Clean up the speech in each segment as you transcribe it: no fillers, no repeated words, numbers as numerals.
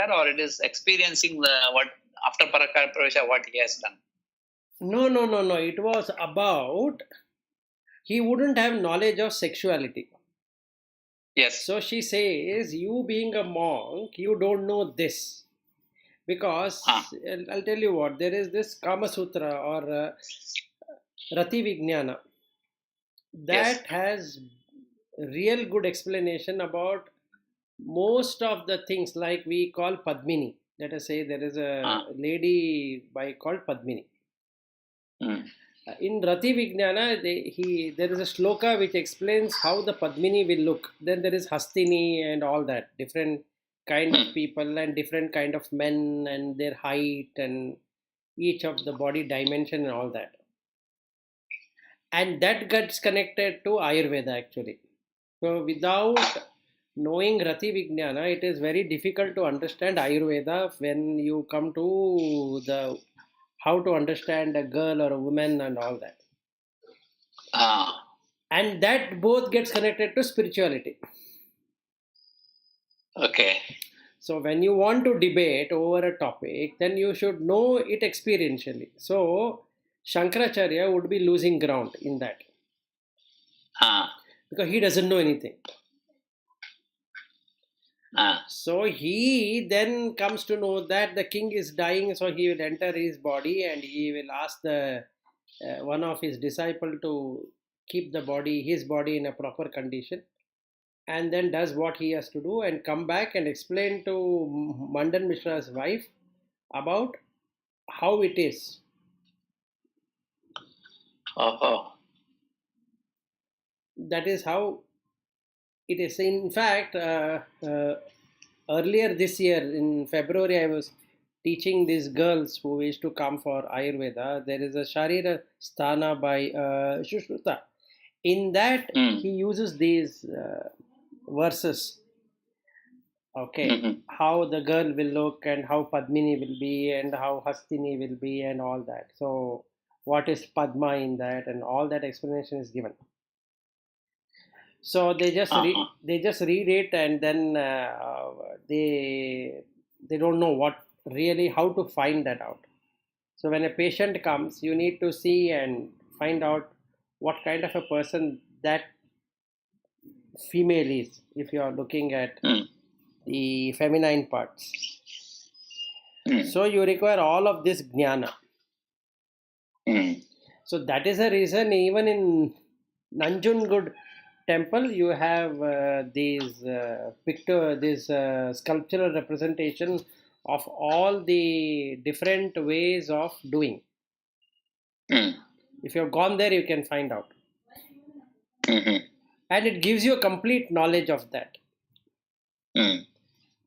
Pratyahara, or it is experiencing the what after Parakar Pravesha what he has done? No. It was about he wouldn't have knowledge of sexuality. Yes. So she says, you being a monk, you don't know this. Because I'll tell you what, there is this Kama Sutra or Rati Vijnana Yes. that has real good explanation about most of the things like we call Padmini. Let us say there is a lady called Padmini. In Rati Vijnana, there is a shloka which explains how the Padmini will look. Then there is Hastini and all that, different kind of people and different kind of men and their height and each of the body dimension and all that. And that gets connected to Ayurveda actually. So without knowing Rati Vijnana, it is very difficult to understand Ayurveda when you come to the how to understand a girl or a woman and all that. And that both gets connected to spirituality. Okay. So when you want to debate over a topic, then you should know it experientially. So Shankaracharya would be losing ground in that. Because he doesn't know anything. So he then comes to know that the king is dying, so he will enter his body and he will ask the one of his disciple to keep his body in a proper condition, and then does what he has to do and come back and explain to Mandan Mishra's wife about how it is. That is how it is. In fact, earlier this year in February, I was teaching these girls who wish to come for Ayurveda. There is a Sharira Sthana by Shushruta. In that, he uses these verses. Okay, how the girl will look and how Padmini will be and how Hastini will be and all that. So, what is Padma in that and all that explanation is given. So they just read it and then they don't know how to find that out. So when a patient comes, you need to see and find out what kind of a person that female is. If you are looking at the feminine parts, so you require all of this jnana. So that is the reason even in Nanjangud temple you have these sculptural representation of all the different ways of doing. If you have gone there, you can find out. And it gives you a complete knowledge of that.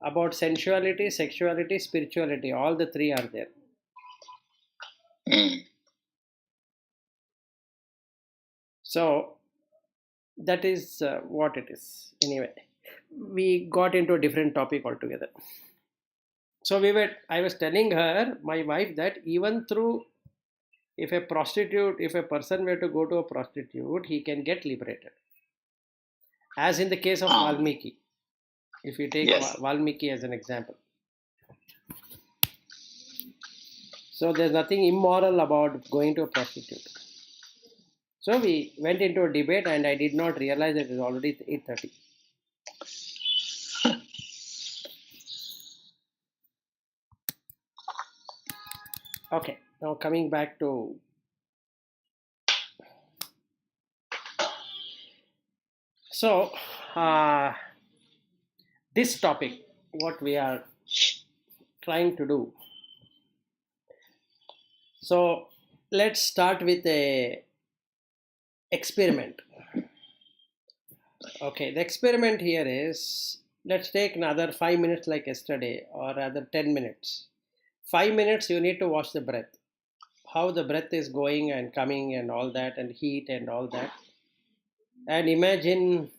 About sensuality, sexuality, spirituality, all the three are there. So that is what it is. Anyway, we got into a different topic altogether. So I was telling her, my wife, that even through if a person were to go to a prostitute, he can get liberated. As in the case of Valmiki. If you take Valmiki as an example. So there's nothing immoral about going to a prostitute. So we went into a debate and I did not realize that it is already 8:30. Okay, now coming back to this topic, what we are trying to do. So let's start with a experiment. Okay, the experiment here is, let's take another 5 minutes like yesterday, or rather 10 minutes. 5 minutes you need to watch the breath. How the breath is going and coming and all that, and heat and all that. And imagine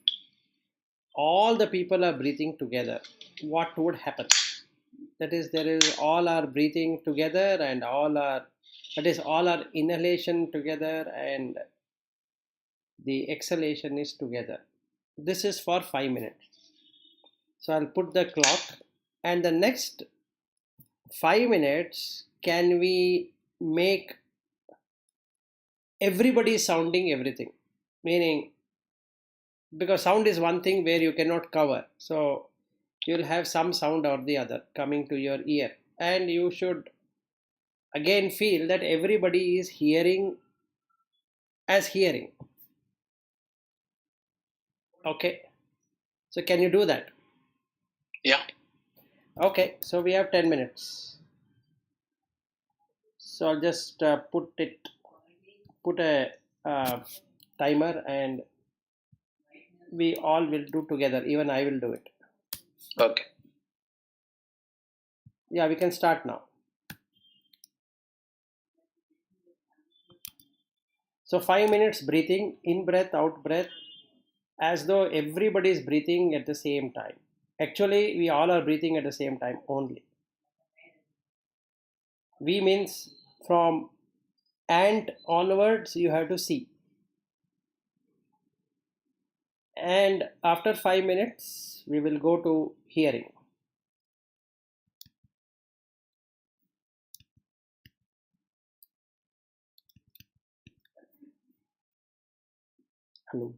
all the people are breathing together. What would happen? That is, all are breathing together and all are inhalation together and the exhalation is together. This is for 5 minutes. So I'll put the clock and the next 5 minutes, can we make everybody sounding everything? Meaning, because sound is one thing where you cannot cover. So you'll have some sound or the other coming to your ear. And you should again feel that everybody is hearing as hearing. Okay. So can you do that? Yeah. Okay. So we have 10 minutes. So I'll just put a timer, and we all will do together. Even I will do it. Okay. Yeah, we can start now. So 5 minutes breathing, in breath, out breath, as though everybody is breathing at the same time. Actually, we all are breathing at the same time only. We means from ant onwards, you have to see. And after 5 minutes, we will go to hearing. Hello.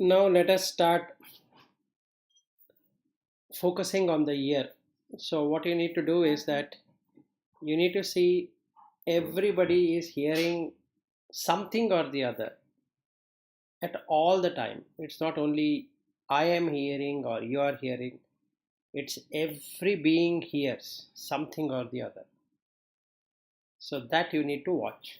Now let us start focusing on the year. So what you need to do is that you need to see everybody is hearing something or the other at all the time. It's not only I am hearing or you are hearing, it's every being hears something or the other. So that you need to watch.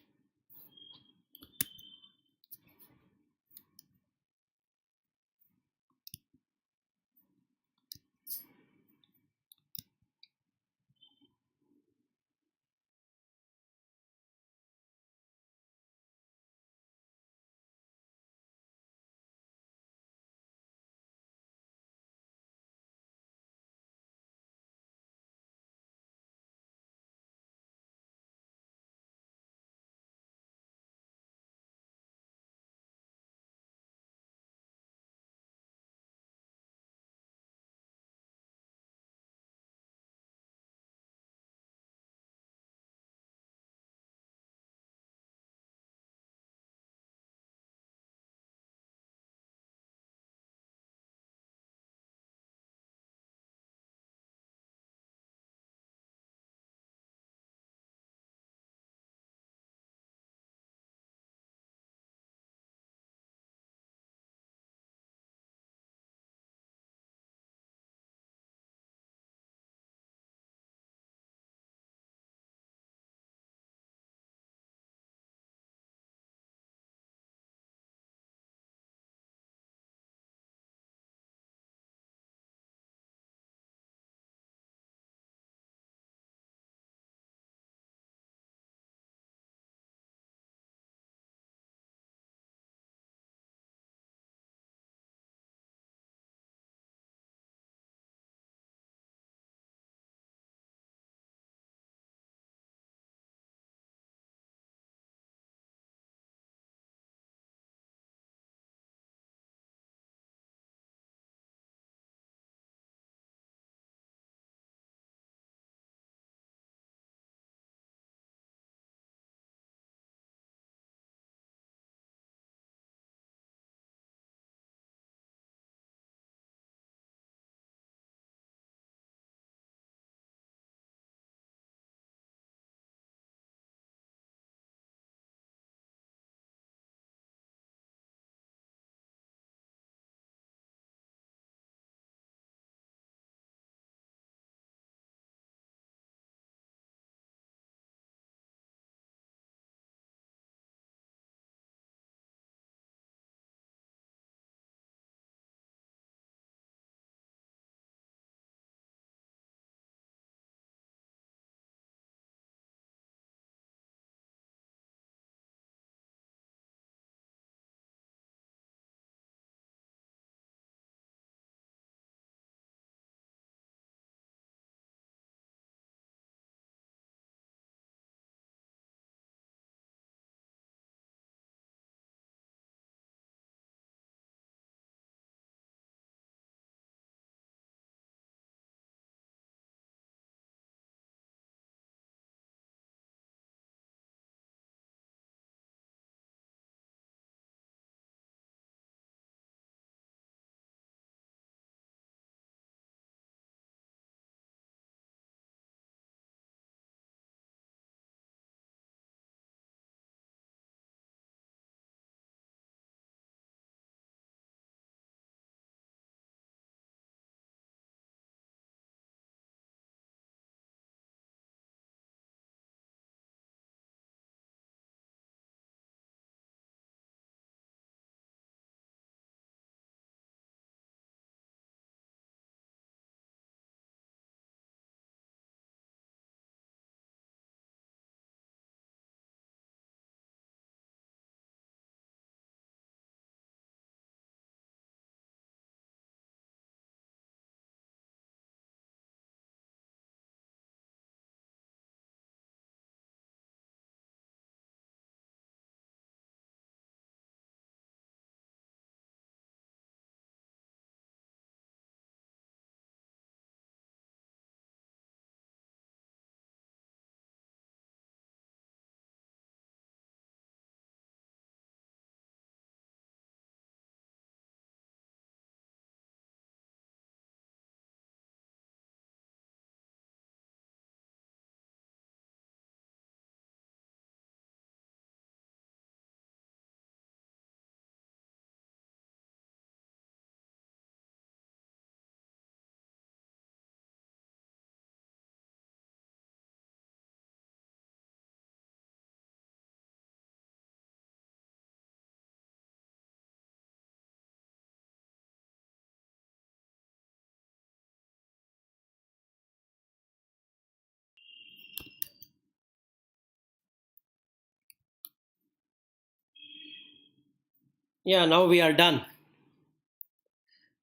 Yeah, now we are done.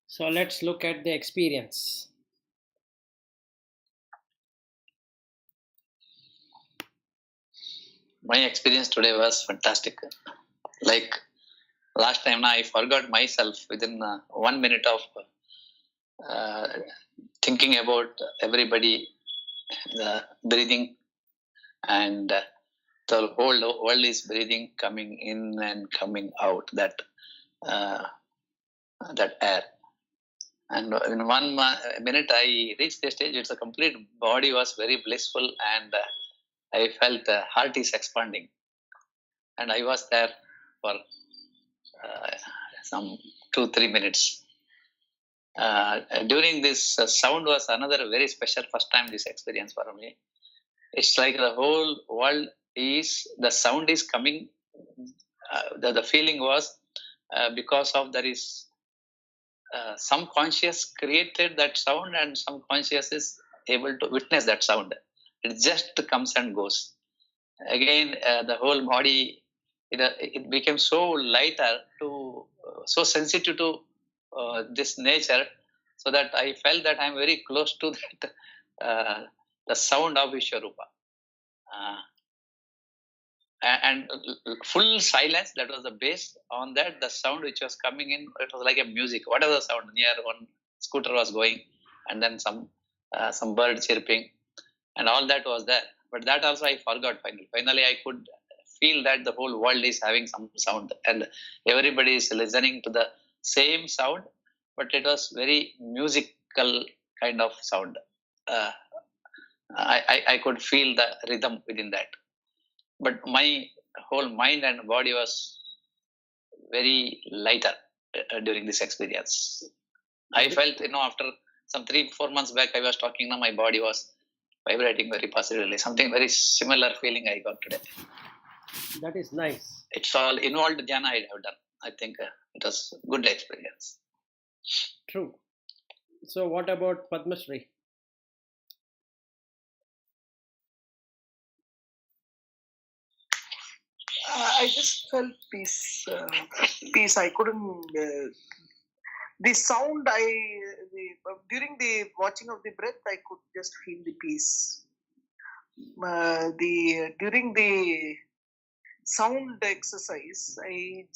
So let's look at the experience. My experience today was fantastic. Like last time, I forgot myself within 1 minute of uh, thinking about everybody, the breathing, and the whole world is breathing, coming in and coming out. Uh, that air. And in 1 minute, I reached the stage. It's a complete body was very blissful, and I felt heart is expanding. And I was there for uh, some 2-3 minutes. During this sound was another very special first time this experience for me. It's like the whole world is the sound is coming. The feeling was because of there is some conscious created that sound and some conscious is able to witness that sound. It just comes and goes. Again, the whole body, it became so lighter to, so sensitive to this nature, so that I felt that I'm very close to that, the sound of Vishwarupa. Uh, and full silence, that was the base. On that, the sound which was coming in, it was like a music, whatever the sound. Near one scooter was going, and then some bird chirping, and all that was there. But that also I forgot. Finally I could feel that the whole world is having some sound, and everybody is listening to the same sound, but it was very musical kind of sound. uh, I could feel the rhythm within that, but my whole mind and body was very lighter during this experience. I felt, after some 3-4 months back, I was talking, now my body was vibrating very positively. Something very similar feeling I got today. That is nice. It's all involved jhana I have done. I think it was good experience. True. So what about Padmashree? I just felt peace. Peace. I couldn't. The sound. During the watching of the breath, I could just feel the peace. During the sound exercise, I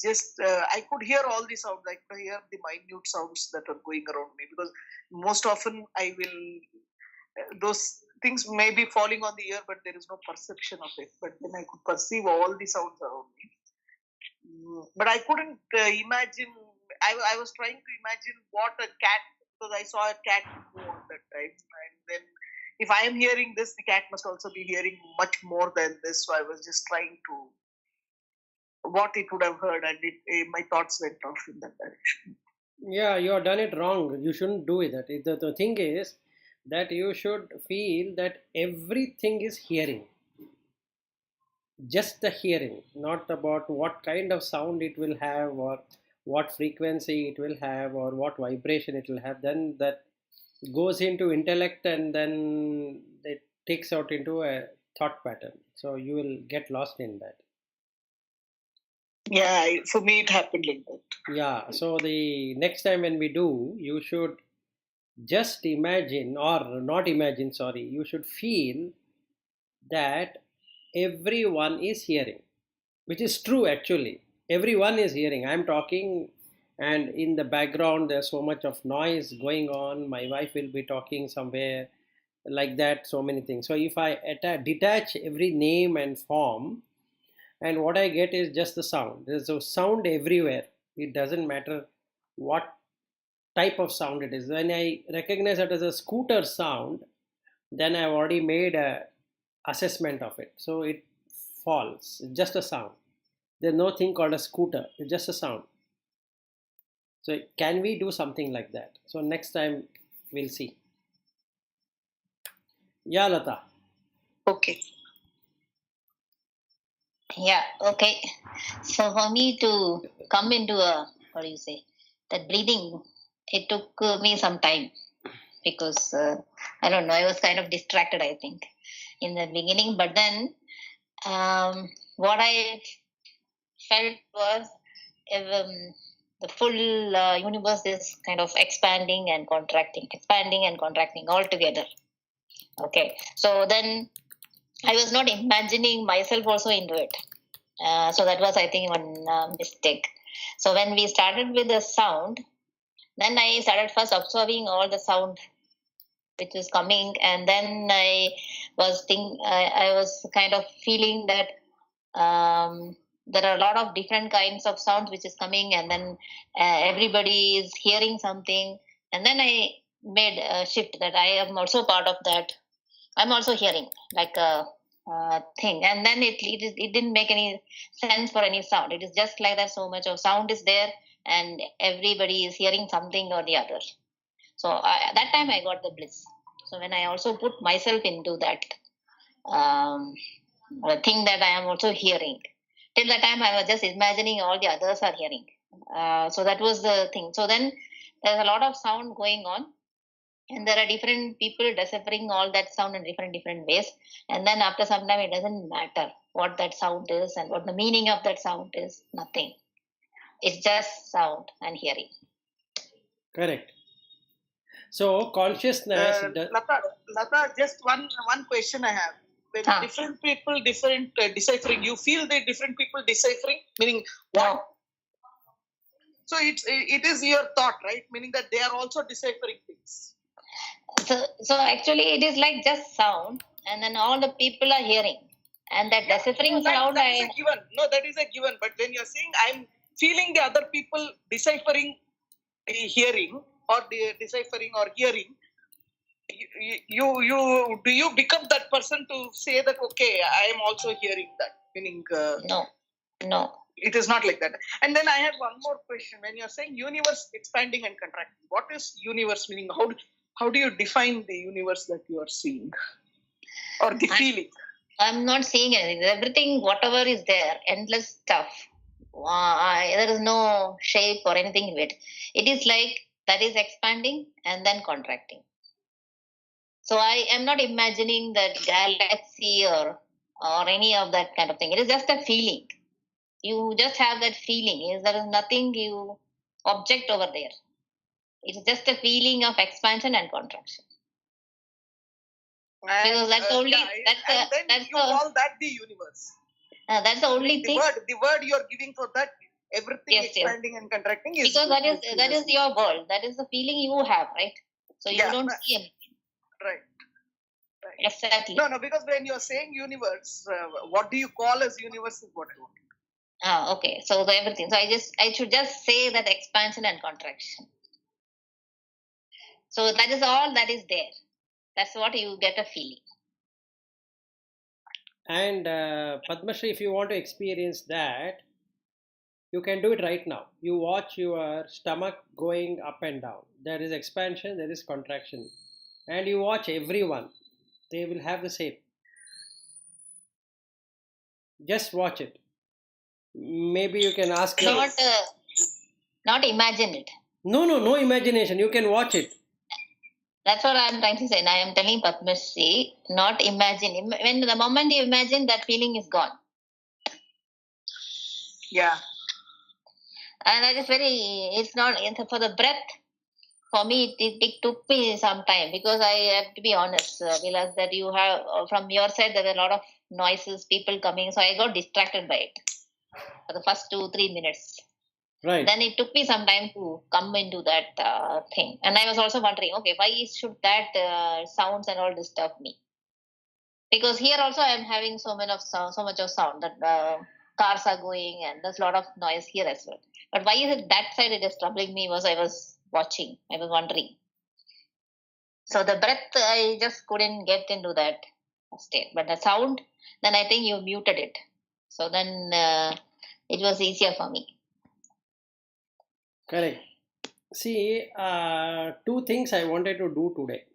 could hear all the sounds. I could hear the minute sounds that are going around me, because most often I will those things may be falling on the ear, but there is no perception of it. But then I could perceive all the sounds around me. But I couldn't imagine. I was trying to imagine what a cat, because I saw a cat move at that time, and then if I am hearing this, the cat must also be hearing much more than this. So I was just trying to what it would have heard, and my thoughts went off in that direction. Yeah, you have done it wrong. You shouldn't do that. The thing is that you should feel that everything is hearing. Just the hearing, not about what kind of sound it will have, or what frequency it will have, or what vibration it will have. Then that goes into intellect, and then it takes out into a thought pattern. So you will get lost in that. Yeah, for me it happened like that. Yeah, so the next time when we do, you should just imagine, or not imagine, sorry, you should feel that everyone is hearing, which is true actually. Everyone is hearing. I'm talking, and in the background, there's so much of noise going on. My wife will be talking somewhere like that, so many things. So if I detach every name and form, and what I get is just the sound. There's a sound everywhere. It doesn't matter what type of sound it is. When I recognize it as a scooter sound, then I've already made a assessment of it. So it falls. It's just a sound. There's no thing called a scooter. It's just a sound. So can we do something like that? So next time we'll see. Yeah, Lata. Okay. Yeah, okay. So for me to come into that breathing, it took me some time, because I don't know, I was kind of distracted, I think, in the beginning. But then what I felt was the full universe is kind of expanding and contracting all together. Okay, so then I was not imagining myself also into it. So that was, I think, one mistake. So when we started with the sound, then I started first observing all the sound which is coming, and then I was kind of feeling that there are a lot of different kinds of sounds which is coming, and then everybody is hearing something, and then I made a shift that I am also part of that. I'm also hearing like a thing, and then it didn't make any sense for any sound. It is just like that. So much of sound is there, and everybody is hearing something or the other. So that time I got the bliss. So when I also put myself into that thing that I am also hearing, till that time I was just imagining all the others are hearing. So that was the thing. So then there's a lot of sound going on, and there are different people deciphering all that sound in different ways. And then after some time, it doesn't matter what that sound is and what the meaning of that sound is. Nothing. It's just sound and hearing. Correct. So consciousness. Lata, just one question I have. When different people, deciphering, you feel the different people deciphering? Meaning what? No. So it is your thought, right? Meaning that they are also deciphering things. So actually, it is like just sound, and then all the people are hearing, and that deciphering sound. That is a given. No, that is a given. But when you're saying I'm feeling the other people deciphering, hearing, or deciphering or hearing, you do you become that person to say that okay, I am also hearing that? Meaning no. It is not like that. And then I have one more question. When you're saying universe expanding and contracting, what is universe meaning? How do you define the universe that you are seeing or the feeling? I'm not seeing anything. Everything, whatever is there, endless stuff. There is no shape or anything in it. It is like that is expanding and then contracting. So I am not imagining that galaxy or any of that kind of thing. It is just a feeling. You just have that feeling. There is nothing you object over there. It's just a feeling of expansion and contraction. Because that's only that's you call that the universe. That's the only thing. The word you are giving for that, everything expanding and contracting is because that is your world. That is the feeling you have, right? So you don't see anything. Right. Exactly. No, because when you're saying universe, what do you call as universe is what I want. Okay. So everything. So I should just say that expansion and contraction. So that is all that is there. That's what you get a feeling. And Padmashri, if you want to experience that, you can do it right now. You watch your stomach going up and down. There is expansion, there is contraction. And you watch everyone. They will have the same. Just watch it. Maybe you can ask not imagine it. No imagination. You can watch it. That's what I'm trying to say. And I am telling Padmashri, not imagine. When the moment you imagine, that feeling is gone. Yeah. And that is it's not, for the breath, for me, it took me some time because I have to be honest, Vilas, that you have, from your side, there were a lot of noises, people coming. So I got distracted by it for the first 2-3 minutes. Right. Then it took me some time to come into that thing. And I was also wondering, okay, why should that sounds and all disturb me? Because here also I am having so much of sound that cars are going and there's a lot of noise here as well. But why is it that side it is troubling me? I was watching, I was wondering. So the breath, I just couldn't get into that state. But the sound, then I think you muted it. So then it was easier for me. Correct. See, 2 things I wanted to do today,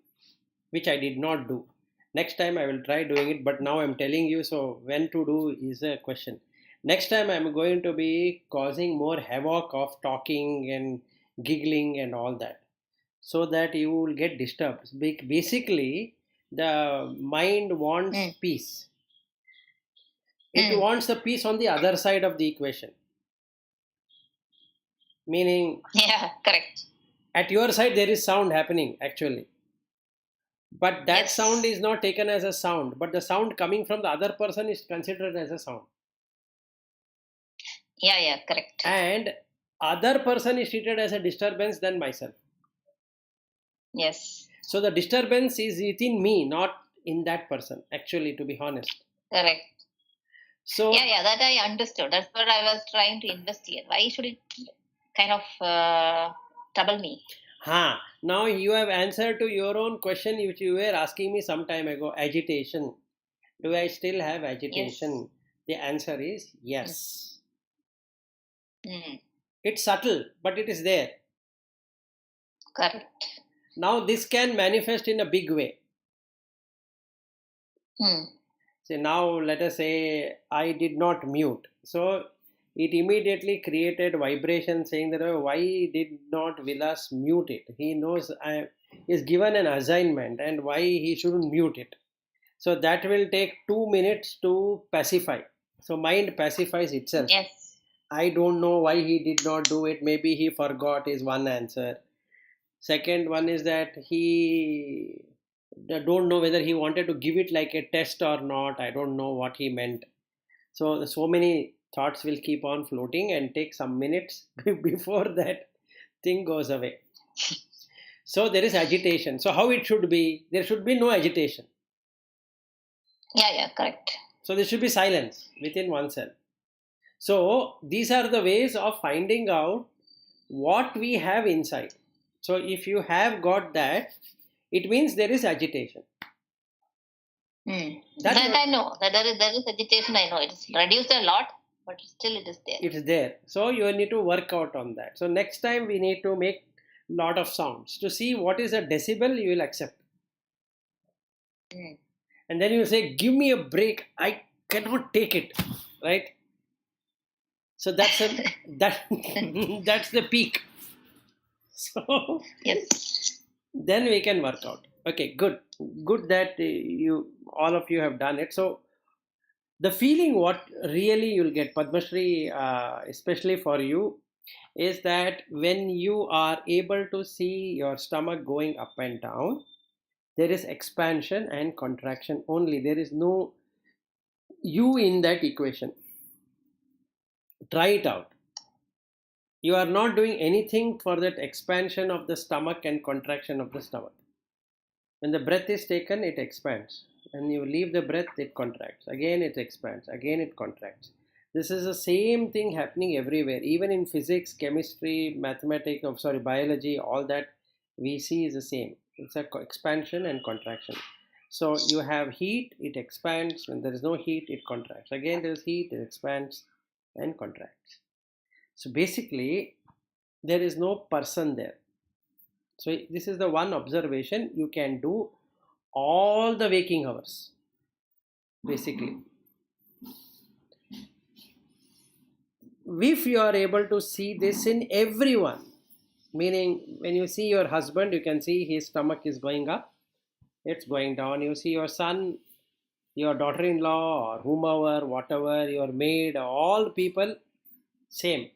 which I did not do. Next time I will try doing it, but now I'm telling you, so when to do is a question. Next time I'm going to be causing more havoc of talking and giggling and all that, so that you will get disturbed. Basically, the mind wants peace. It wants the peace on the other side of the equation. Meaning, Yeah, correct. at your side there is sound happening actually, but that sound Yes. is not taken as a sound, but the sound coming from the other person is considered as a sound, Yeah, correct. and other person is treated as a disturbance than myself. Yes, So the disturbance is within me, not in that person, actually, to be honest. correct. So, That I understood. That's what I was trying to investigate. Why should it kind of trouble me? now you have answered to your own question which you were asking me some time ago, agitation. Do I still have Yes. agitation? The answer is Mm. yes. Mm. It's subtle, but it is there. Correct. Now, this can manifest in a big way. Mm. So, now let us say I did not mute. So, it immediately created vibration saying that, "Oh, why did not Vilas mute it? He knows I is given an assignment and why he shouldn't mute it." So, that will take 2 minutes to pacify. So, mind pacifies itself. Yes. I don't know why he did not do it. Maybe he forgot is one answer. Second one is that he don't know whether he wanted to give it like a test or not. I don't know what he meant. So many thoughts will keep on floating and take some minutes before that thing goes away. So there is agitation. So how it should be? There should be no agitation. Correct. So there should be silence within oneself. So these are the ways of finding out what we have inside. So if you have got that, it means there is agitation. Mm. That That I know. That there is agitation. I know it's reduced a lot, but still it is there. it's there. So you need to work out on that. So next time we need to make lot of sounds to see what is a decibel you will accept. Mm. And then you say, give me a break. I cannot take it. Right? So that's that that's the peak. So Yes. then we can work out. Okay, good that you all of you have done it. So the feeling what really you'll get, Padmashri, especially for you, is that when you are able to see your stomach going up and down, there is expansion and contraction only. There is no you in that equation. Try it out. You are not doing anything for that expansion of the stomach and contraction of the stomach. When the breath is taken, it expands. When you leave the breath, it contracts. Again, it expands. Again, it contracts. This is the same thing happening everywhere. Even in physics, chemistry, mathematics, biology, all that we see is the same. It's a expansion and contraction. So you have heat, it expands. When there is no heat, it contracts. Again, there is heat, it expands and contracts. So basically, there is no person there. So this is the one observation you can do all the waking hours, basically. If you are able to see this in everyone, meaning when you see your husband, you can see his stomach is going up, it's going down. You see your son, your daughter-in-law, or whomever, whatever, your maid, all people, same.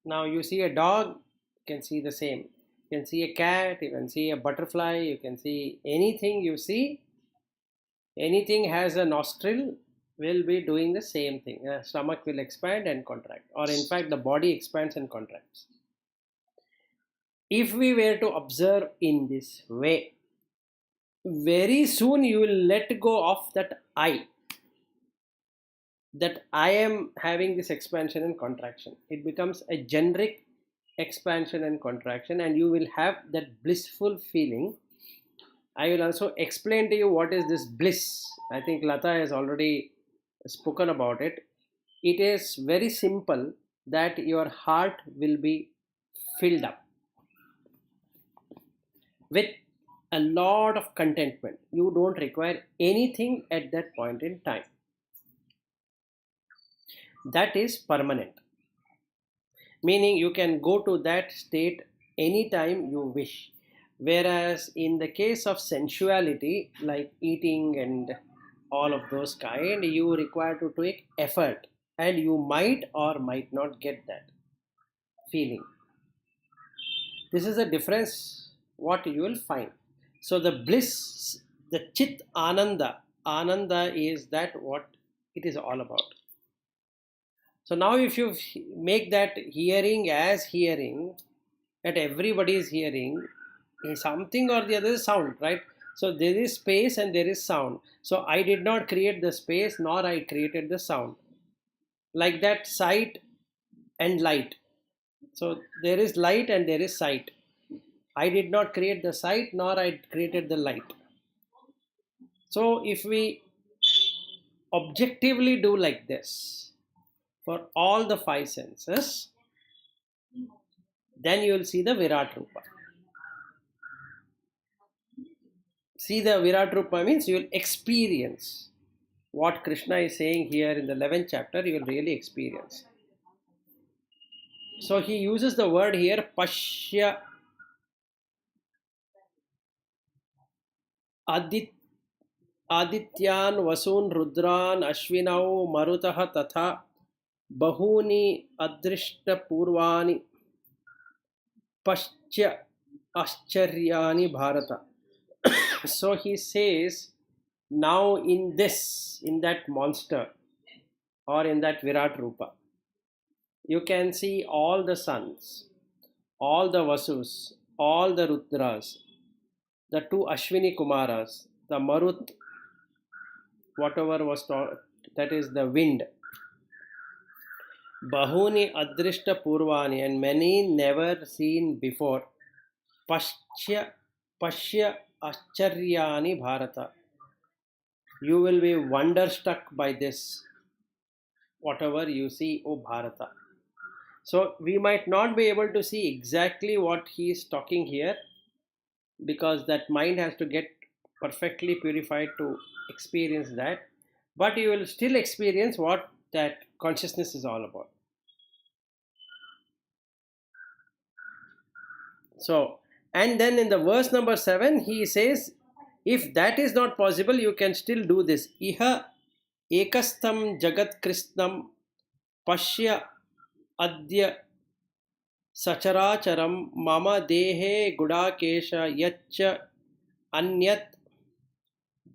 Now you see a dog, you can see the same. You can see a cat, you can see a butterfly, you can see anything you see, anything has a nostril will be doing the same thing. Stomach will expand and contract, or in fact, the body expands and contracts. If we were to observe in this way, very soon you will let go of that that I am having this expansion and contraction. It becomes a generic expansion and contraction, and you will have that blissful feeling. I will also explain to you what is this bliss. I think Lata has already spoken about it. It is very simple that your heart will be filled up with a lot of contentment. You don't require anything at that point in time. That is permanent, meaning you can go to that state anytime you wish. Whereas in the case of sensuality, like eating and all of those kind, you require to take effort, and you might or might not get that feeling. This is the difference what you will find. So the bliss, the Chit Ananda is that what it is all about. So now if you make that hearing as hearing, that everybody is hearing, something or the other is sound, right? So there is space and there is sound. So I did not create the space nor I created the sound. Like that, sight and light. So there is light and there is sight. I did not create the sight nor I created the light. So if we objectively do like this for all the five senses, then you will see the Virat Rupa. See the Virat Rupa means you will experience what Krishna is saying here in the 11th chapter, you will really experience. So he uses the word here, Pashya Adityan Vasun Rudran Ashvinau Marutaha Tatha Bahuni Adrishta Purvani Pashya Ascharyani Bharata. So he says, now in that monster or in that Virat Rupa, you can see all the suns, all the Vasus, all the Rudras, the two Ashwini Kumaras, the Marut, whatever was taught, that is the wind, Bahuni Adrishta Purvani, and many never seen before, Pashya Ascharyani Bharata. You will be wonderstruck by this, whatever you see, O Bharata. So we might not be able to see exactly what he is talking here, because that mind has to get perfectly purified to experience that, but you will still experience what that consciousness is all about. So, and then in the verse number 7 he says, if that is not possible, you can still do this. Iha ekastam jagat krishnam pashya adya sacharacharam mama dehe gudakesha yaccha anyat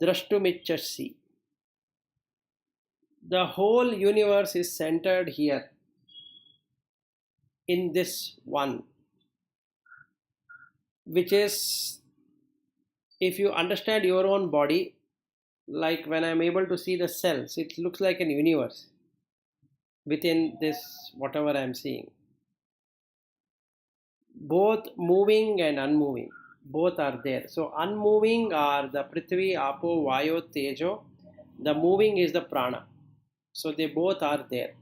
drashtumichasi. The whole universe is centered here in this one, which is, if you understand your own body, like when I'm able to see the cells, it looks like an universe within this whatever I'm seeing. Both moving and unmoving, both are there. So unmoving are the Prithvi, Apo, Vayo, Tejo. The moving is the Prana. So they both are there.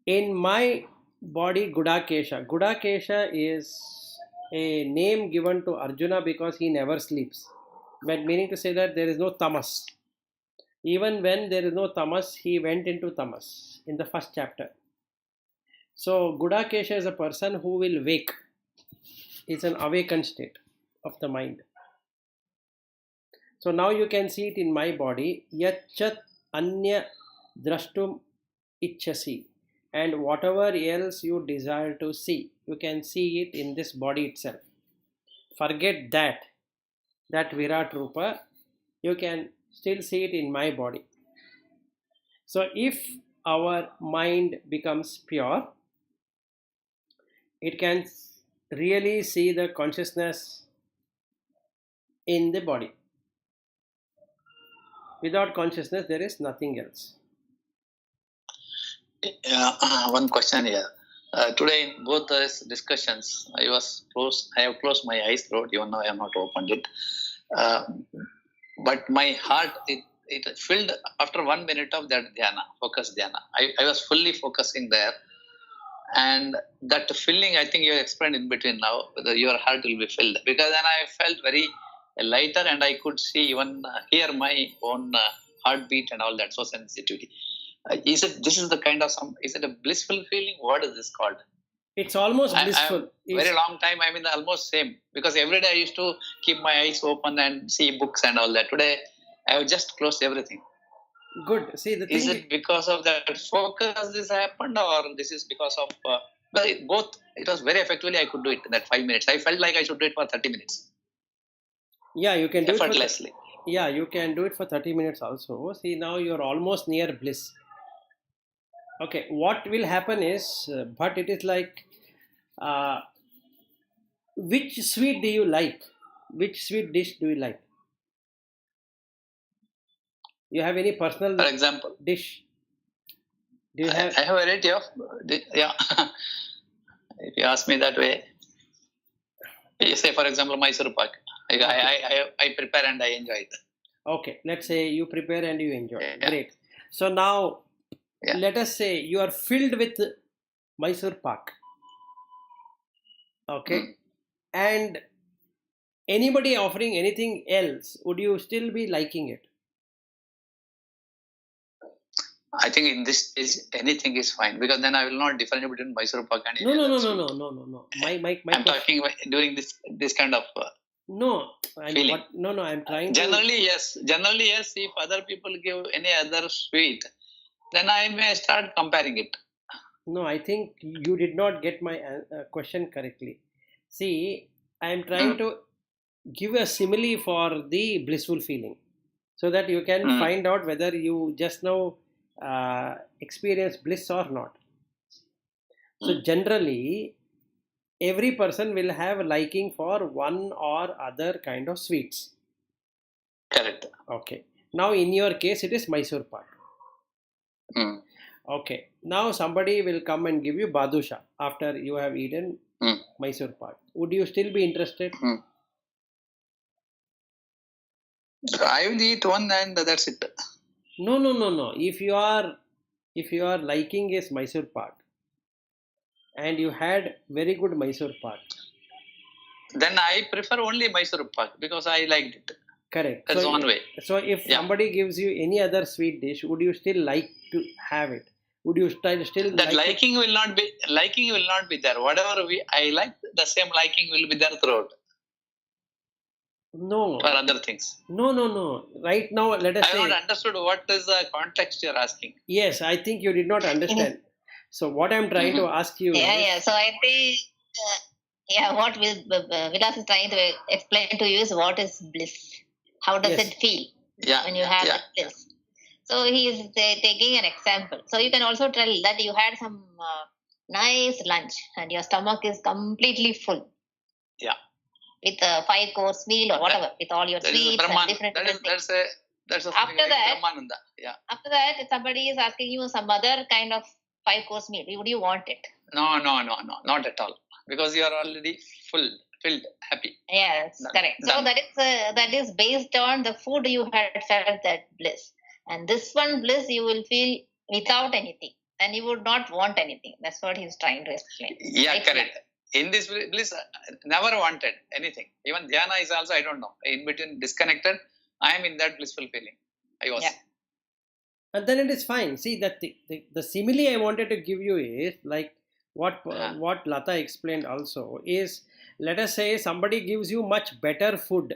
In my body, Gudakesha is a name given to Arjuna because he never sleeps. But meaning to say that there is no tamas. Even when there is no tamas, he went into tamas in the first chapter. So Gudakesha is a person who will wake. It's an awakened state of the mind. So now you can see it in my body. Yachat anya drashtum ichchasi. And whatever else you desire to see, you can see it in this body itself. Forget that Virat Rupa, you can still see it in my body. So if our mind becomes pure, it can really see the consciousness in the body. Without consciousness, there is nothing else. One question here. Today in both these discussions, I have closed my eyes throughout, even now I have not opened it. But my heart, it filled after 1 minute of that dhyana, focus dhyana. I was fully focusing there. And that feeling, I think you explained in between now, your heart will be filled. Because then I felt very lighter and I could see, even hear my own heartbeat and all that, so sensitivity. Is it a blissful feeling? What is this called? It's almost blissful. Very long time, I mean, almost same. Because every day I used to keep my eyes open and see books and all that. Today, I have just closed everything. Good. See, the thing Is it because of that focus this happened, or this is because of both? It was very effectively. I could do it in that 5 minutes. I felt like I should do it for 30 minutes, yeah, you can do it for effortlessly. yeah, you can do it for 30 minutes also. See, now you're almost near bliss. Okay, what will happen is, but it is like, uh, which sweet do you like? Which sweet dish do you like? You have any personal For example, dish? Do you I have? have a variety of yeah. If you ask me that way, you say for example Mysore pak. I prepare and I enjoy it. Okay, let's say you prepare and you enjoy. Yeah. Great. So now, Yeah. let us say you are filled with Mysore pak. Okay, and anybody offering anything else, would you still be liking it? I think in this stage anything is fine, because then I will not differentiate between Mysore pak and No, any no, other no, no, sweet. no. My I'm question. talking during this kind of No, feeling. no. I'm trying to. Generally yes. If other people give any other sweet, then I may start comparing it. No, I think you did not get my question correctly. See, I am trying to give a simile for the blissful feeling, so that you can find out whether you just now experience bliss or not. So generally, every person will have a liking for one or other kind of sweets. Correct. Okay. Now, in your case, it is Mysore pak. Mm. Okay. Now, somebody will come and give you badusha after you have eaten Mysore pak. Would you still be interested? I will eat one and that's it. No. If you are liking is Mysore pak, and you had very good Mysore pak. Then I prefer only Mysore pak because I liked it. Correct. That's one way. So if somebody gives you any other sweet dish, would you still like to have it? Would you still That like liking will not be there. Whatever I like, the same liking will be there throughout. No. For other things. No. Right now, let us I say. have not understood what is the context you are asking. Yes, I think you did not understand. So what I am trying to ask you is. So I think, what Vilas is trying to explain to you is what is bliss. How does it feel when you have that bliss? So he is taking an example. So you can also tell that you had some nice lunch and your stomach is completely full. Yeah. With a 5-course meal or whatever, with all your sweets and different things. That's after that, After that, if somebody is asking you some other kind of 5-course meal, would you want it? No, not at all. Because you are already filled, happy. Yes, correct. So that is based on the food you had felt that bliss. And this one bliss you will feel without anything. And you would not want anything. That's what he's trying to explain. Yeah, right? Correct. In this bliss, never wanted anything. Even dhyana is also, I don't know. In between disconnected, I am in that blissful feeling. I was. Yeah. And then it is fine. See, that the simile I wanted to give you is like what Lata explained also is, let us say somebody gives you much better food.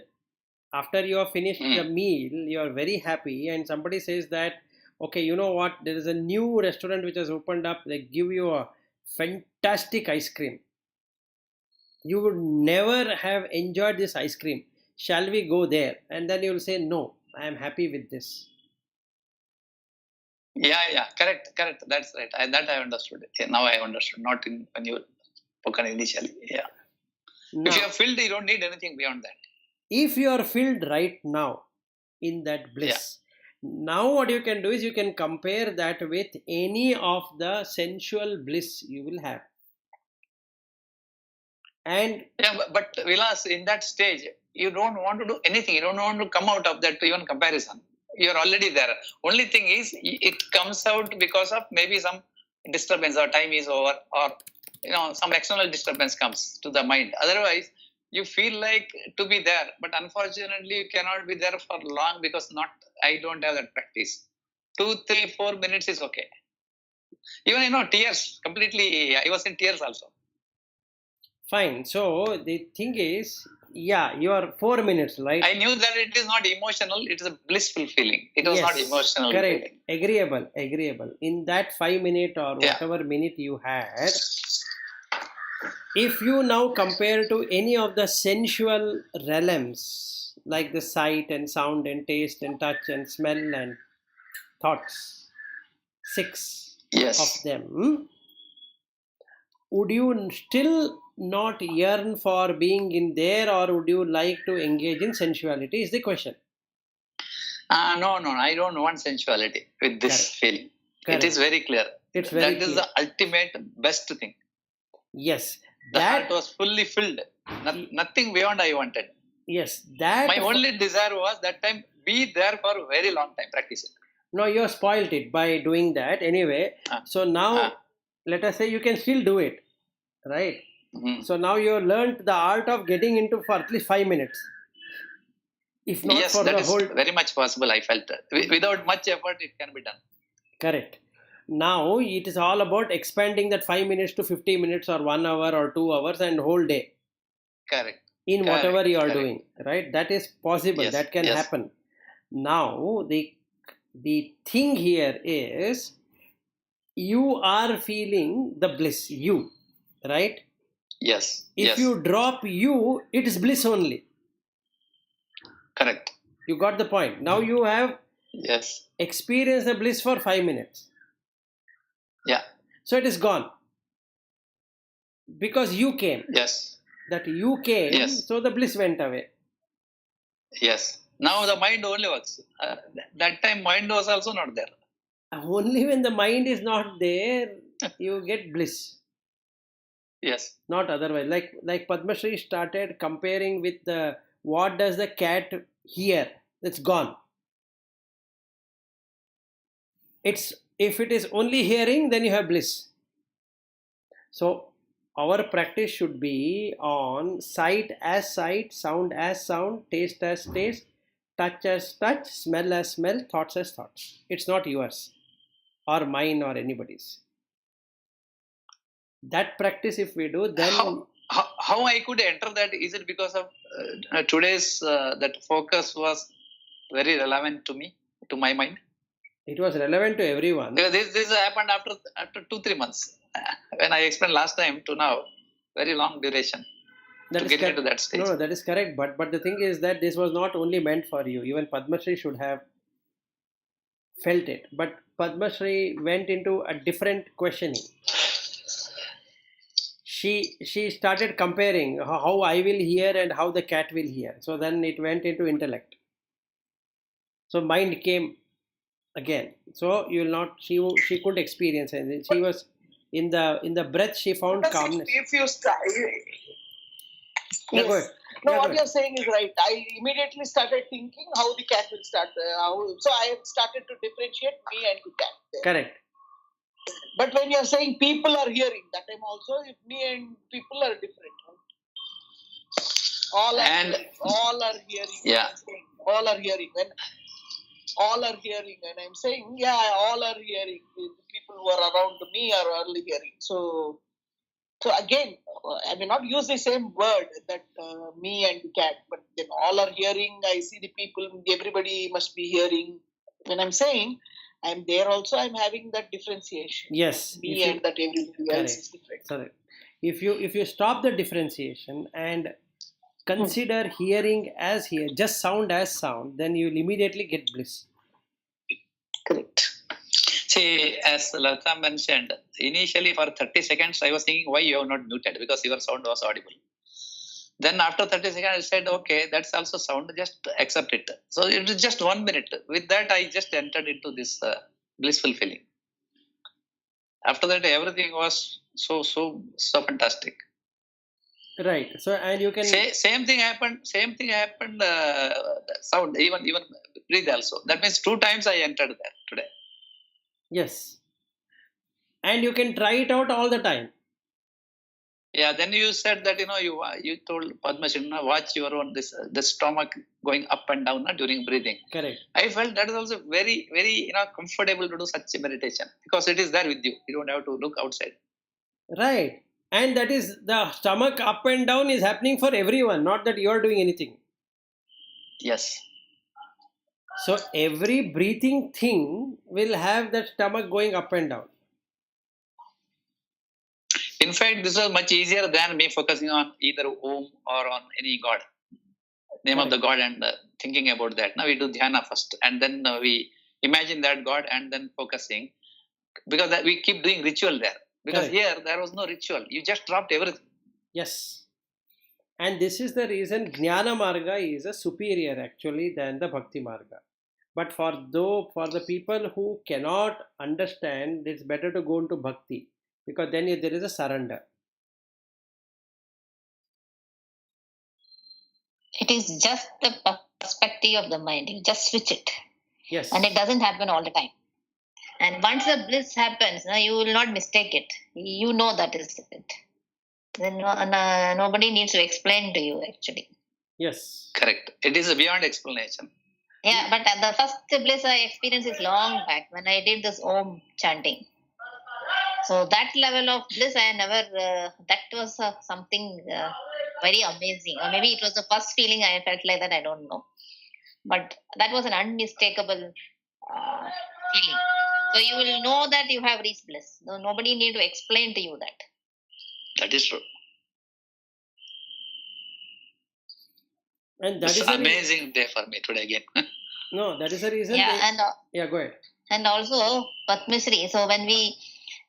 After you have finished the meal, you are very happy, and somebody says that, okay, you know what, there is a new restaurant which has opened up, they give you a fantastic ice cream. You would never have enjoyed this ice cream. Shall we go there? And then you will say, no, I am happy with this. Yeah, correct. That's right. That I understood. Now I understood. Not when you spoken initially. Yeah. Now, if you are filled, you don't need anything beyond that. If you are filled right now in that bliss, now what you can do is you can compare that with any of the sensual bliss you will have. And but Vilas, in that stage, you don't want to do anything. You don't want to come out of that even comparison. You're already there. Only thing is, it comes out because of maybe some disturbance, or time is over, or some external disturbance comes to the mind. Otherwise, you feel like to be there, but unfortunately, you cannot be there for long because I don't have that practice. 2, 3, 4 minutes is okay. Even tears completely. I was in tears also. Fine. So the thing is, yeah, you are 4 minutes, right? I knew that it is not emotional, it is a blissful feeling. It was not emotional correct. feeling. Agreeable. In that 5 minute or Yeah. whatever minute you had, if you now compare to any of the sensual realms like the sight and sound and taste and touch and smell and thoughts, 6 Yes. of them, would you still not yearn for being in there, or would you like to engage in sensuality is the question. No, I don't want sensuality with this Correct. feeling. Correct. It is very clear. It's very That is clear. the ultimate best thing. Yes, The that heart was fully filled. Nothing beyond I wanted. yes, that My only desire was that time be there for a very long time, practice it. no, you have spoiled it by doing that anyway. So now let us say you can still do it, right? Mhm. So now you learned the art of getting into for at least 5 minutes, if not Yes, for that the is whole. very much possible. I felt without much effort, it can be done. Correct. Now it is all about expanding that 5 minutes to 50 minutes or 1 hour or 2 hours and whole day Correct. in whatever Correct, you are correct. doing, right? That is possible. Yes, That can yes. happen. Now the thing here is you are feeling the bliss, you, right? Yes. If yes. you drop you, it is bliss only. Correct. You got the point. Now you have Yes. experienced the bliss for 5 minutes. Yeah. So it is gone. Because you came. Yes. That you came, Yes. so the bliss went away. Yes. Now the mind only works. That time mind was also not there. Only when the mind is not there, you get bliss. Yes. Not otherwise. Like Padma Shri started comparing with the what does the cat hear? It's gone. It's if it is only hearing, then you have bliss. So our practice should be on sight as sight, sound as sound, taste as taste, touch as touch, smell as smell, thoughts as thoughts. It's not yours or mine or anybody's. That practice if we do, then How I could enter that? Is it because of today's that focus was very relevant to me, to my mind? it was relevant to everyone. Because this happened after 2-3 months. When I explained last time to now, very long duration That to is get into that stage. No, that is correct. But the thing is that this was not only meant for you. Even Padma Shri should have felt it. But Padma Shri went into a different questioning. She started comparing how I will hear and how the cat will hear. So then it went into intellect. So mind came again. So you will not. She couldn't experience anything. She was in the breath. She found Because calmness. if you start, Yeah, go yes. ahead. No, Yeah, go what ahead. you're saying is right. I immediately started thinking how the cat will start. So I have started to differentiate me and the cat. There. Correct. But when you're saying people are hearing, that time also, if me and people are different. Right? All are hearing. Yeah. All are hearing. When all are hearing, and I'm saying, yeah, all are hearing. The people who are around me are all hearing. So again, I may not use the same word that me and the cat, but then all are hearing. I see the people, everybody must be hearing. When I'm saying I'm there also, I'm having that differentiation. Yes. Me and that everybody else is different. Correct. If you stop the differentiation and consider hearing as hear, just sound as sound, then you will immediately get bliss. Correct. See, as Lalita mentioned, initially for 30 seconds, I was thinking, why you have not muted? Because your sound was audible. Then after 30 seconds, I said, okay, that's also sound, just accept it. So it was just 1 minute. With that, I just entered into this blissful feeling. After that, everything was so fantastic. Right. So and you can Same thing happened. Sound, even breathe also. That means 2 times I entered there today. yes. And you can try it out all the time. Yeah, then you said that you told Padma Shri, watch your own the stomach going up and down during breathing. Correct. I felt that is also very very comfortable to do such a meditation because it is there with you. You don't have to look outside. Right. And that is the stomach up and down is happening for everyone, not that you are doing anything. Yes. So every breathing thing will have that stomach going up and down. In fact, this was much easier than me focusing on either Om or on any God, name of the God, and thinking about that. Now we do dhyana first, and then we imagine that God, and then focusing, because that we keep doing ritual there. Because Correct. here there was no ritual; you just dropped everything. Yes. And this is the reason Jnana Marga is a superior actually than the Bhakti Marga. But for the people who cannot understand, it's better to go into Bhakti, because then there is a surrender. It is just the perspective of the mind. You just switch it. Yes. And it doesn't happen all the time. And once the bliss happens, you will not mistake it. You know that is it. Then nobody needs to explain to you actually. Yes. Correct. It is beyond explanation. Yeah, but the first bliss I experienced is long back when I did this Om chanting. So that level of bliss I never, that was something very amazing. Or maybe it was the first feeling I felt like that, I don't know. But that was an unmistakable feeling. So you will know that you have reached bliss. No, nobody need to explain to you that. That is true. And that It's is an amazing day for me today again. No, that is the reason. Yeah, yeah, go ahead. And also Padmasri. So when we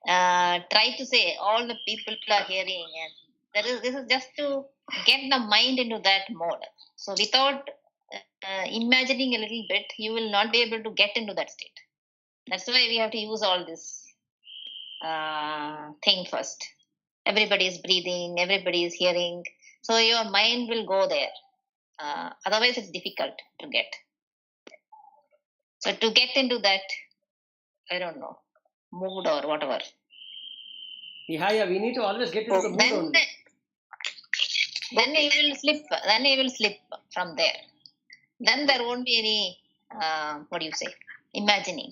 try to say all the people are hearing, and this is just to get the mind into that mode. So without imagining a little bit, you will not be able to get into that state. That's why we have to use all this thing first. Everybody is breathing, everybody is hearing. So your mind will go there. Otherwise, it's difficult to get. So to get into that, I don't know, mood or whatever. Yeah, we need to always get into the mood only. Then you will slip. Then you will slip from there. Then there won't be any, imagining.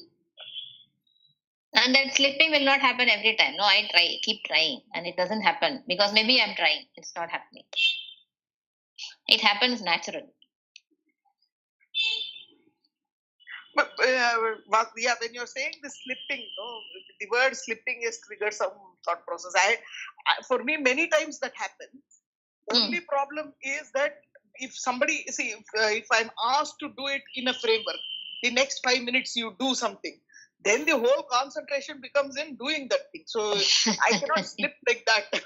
And that slipping will not happen every time. No, I keep trying, and it doesn't happen because maybe I'm trying. It's not happening. It happens naturally. But when you're saying the slipping, the word slipping has triggered some thought process. For me, many times that happens. Only problem is that if somebody if I'm asked to do it in a framework, the next 5 minutes you do something, then the whole concentration becomes in doing that thing. So I cannot slip like that.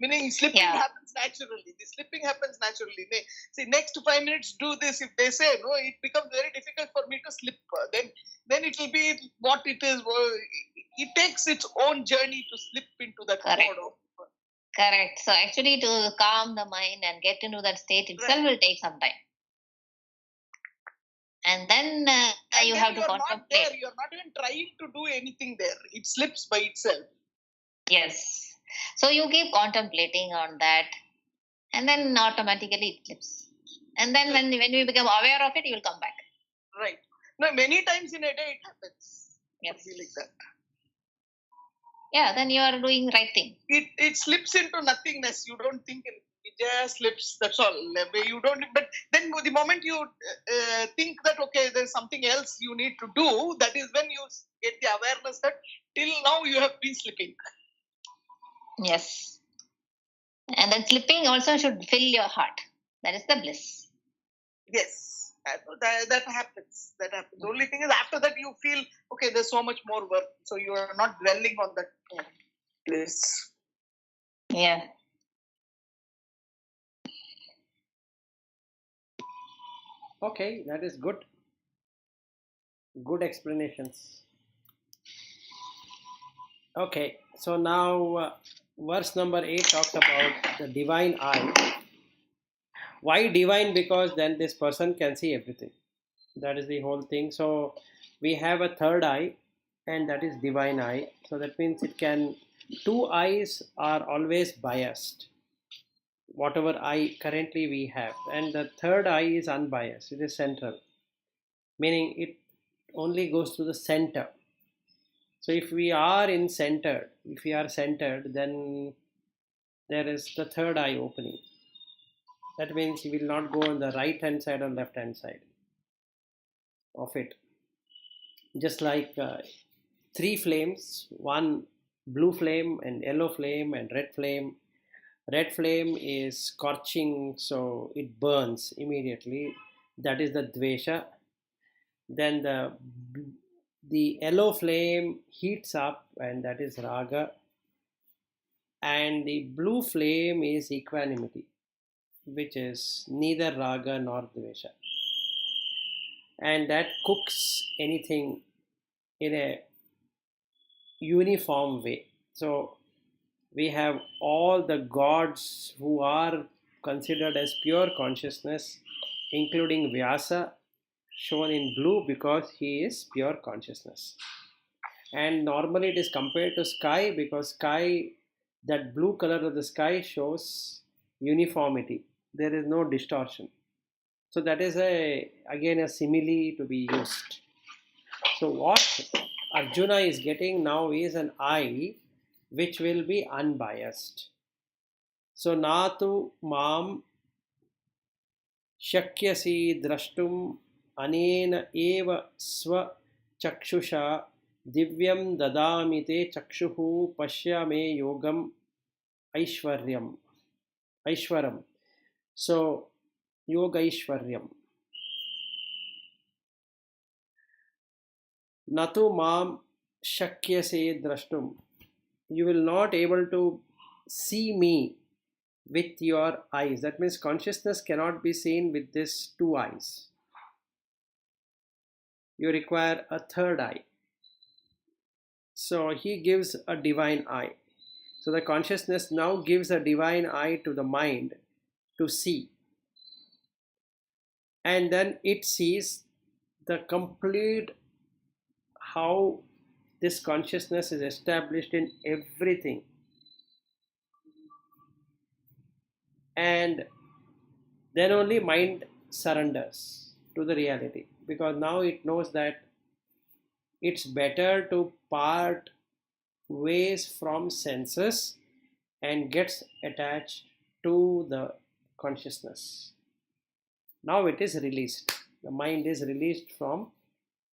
Meaning slipping happens naturally. The slipping happens naturally. See, next 5 minutes do this. If they say no, it becomes very difficult for me to slip. Then it will be what it is. It takes its own journey to slip into that mode. Correct. So actually to calm the mind and get into that state itself will take some time. And then you have to contemplate. You're not even trying to do anything there. It slips by itself. Yes. So you keep contemplating on that, and then automatically it slips. And then when you become aware of it, you will come back. Right. No, many times in a day it happens. Yes. Like that. Yeah, then you are doing right thing. It slips into nothingness. You don't think it just slips. That's all. You don't. But then the moment you think that okay, there's something else you need to do, that is when you get the awareness that till now you have been slipping. Yes. And then slipping also should fill your heart. That is the bliss. Yes. That happens. That happens. The only thing is after that you feel okay. There's so much more work, so you are not dwelling on that bliss. Yeah. Okay, that is good. Good explanations. Okay, so now verse number 8 talks about the divine eye. Why divine? Because then this person can see everything. That is the whole thing. So we have a third eye, and that is divine eye. So that means two eyes are always biased, whatever eye currently we have, and the third eye is unbiased. It is central, meaning it only goes to the center. So if we are centered, then there is the third eye opening. That means you will not go on the right hand side or left hand side of it. Just like three flames, one blue flame and yellow flame and red flame. Red flame is scorching, so it burns immediately. That is the dvesha. Then the yellow flame heats up, and that is raga. And the blue flame is equanimity, which is neither raga nor dvesha. And that cooks anything in a uniform way. So we have all the gods who are considered as pure consciousness, including Vyasa, shown in blue because he is pure consciousness. And normally it is compared to sky because sky, that blue color of the sky shows uniformity. There is no distortion. So that is again a simile to be used. So what Arjuna is getting now is an eye which will be unbiased. So natu mam shakyasi drashtum anena eva swa chakshusha divyam dadamite chakshuhu pashyame yogam aishwaram. So yoga aishwaryam. Natu mam shakyase drashtum. You will not able to see me with your eyes. That means consciousness cannot be seen with these two eyes. You require a third eye. So he gives a divine eye. So the consciousness now gives a divine eye to the mind to see. And then it sees the complete how this consciousness is established in everything. And then only mind surrenders to the reality, because now it knows that it's better to part ways from senses and gets attached to the consciousness. Now it is released. The mind is released from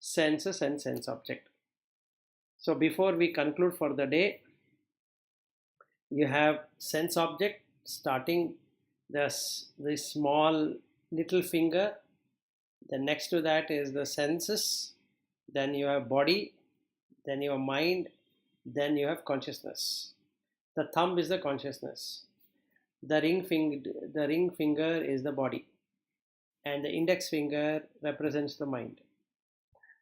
senses and sense object. So before we conclude for the day, you have sense object starting the small little finger. Then next to that is the senses. Then you have body. Then you have mind. Then you have consciousness. The thumb is the consciousness. The ring finger is the body. And the index finger represents the mind.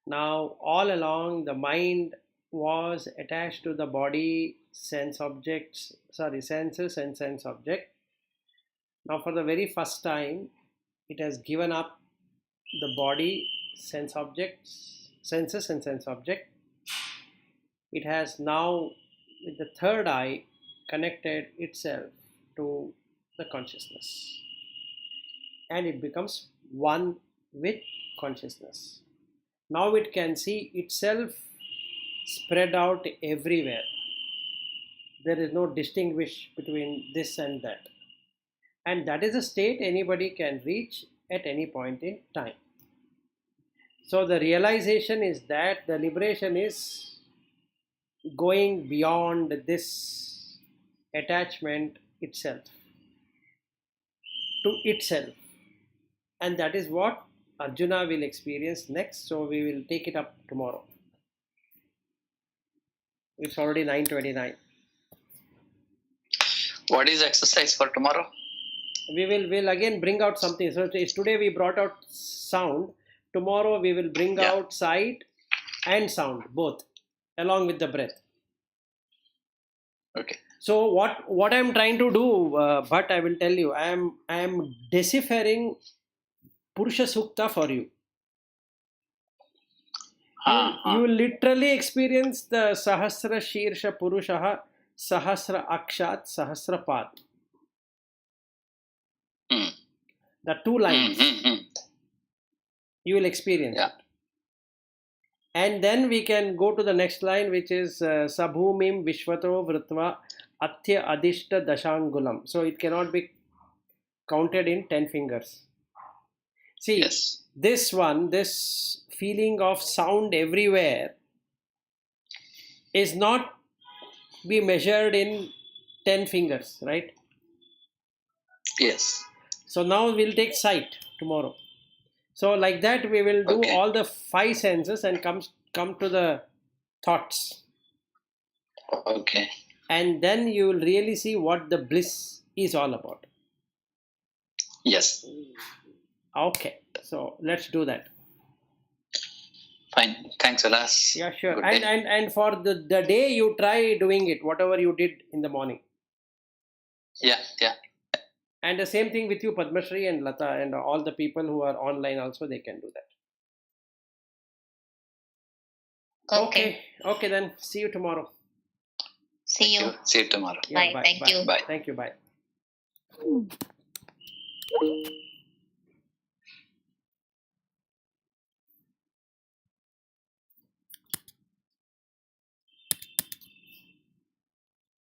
Now all along the mind was attached to the body, senses and sense object. Now for the very first time, it has given up the body, senses and sense object. It has now, with the third eye, connected itself to the consciousness. And it becomes one with consciousness. Now it can see itself spread out everywhere. There is no distinguish between this and that. And that is a state anybody can reach at any point in time. So the realization is that the liberation is going beyond this attachment itself, to itself. And that is what Arjuna will experience next. So we will take it up tomorrow. It's already 9:29. What is exercise for tomorrow? We'll again bring out something. So today we brought out sound. Tomorrow we will bring out sight and sound, both, along with the breath. Okay. So what I'm trying to do, but I will tell you, I am deciphering Purusha Sukta for you. You literally experience the Sahasra Shirsha Purushaha, Sahasra Akshat, Sahasra Pad. The two lines. You will experience it. And then we can go to the next line, which is Sabhumim Vishvato Vritva Atya Adishta Dashangulam. So it cannot be counted in 10 fingers. See, Yes. this feeling of sound everywhere is not be measured in 10 fingers, right? Yes. So now we'll take sight tomorrow. So like that we will do Okay. all the 5 senses and come to the thoughts. Okay. And then you will really see what the bliss is all about. Yes. Okay. So let's do that. Fine. Thanks, Vilas. Yeah, sure. Good And, day. and for the day you try doing it, whatever you did in the morning. Yeah. Yeah. And the same thing with you, Padmashri and Lata, and all the people who are online also, they can do that. Okay. Okay, then see you tomorrow. See you. See you tomorrow. Yeah, Bye. Thank you. Bye. Thank you. Bye.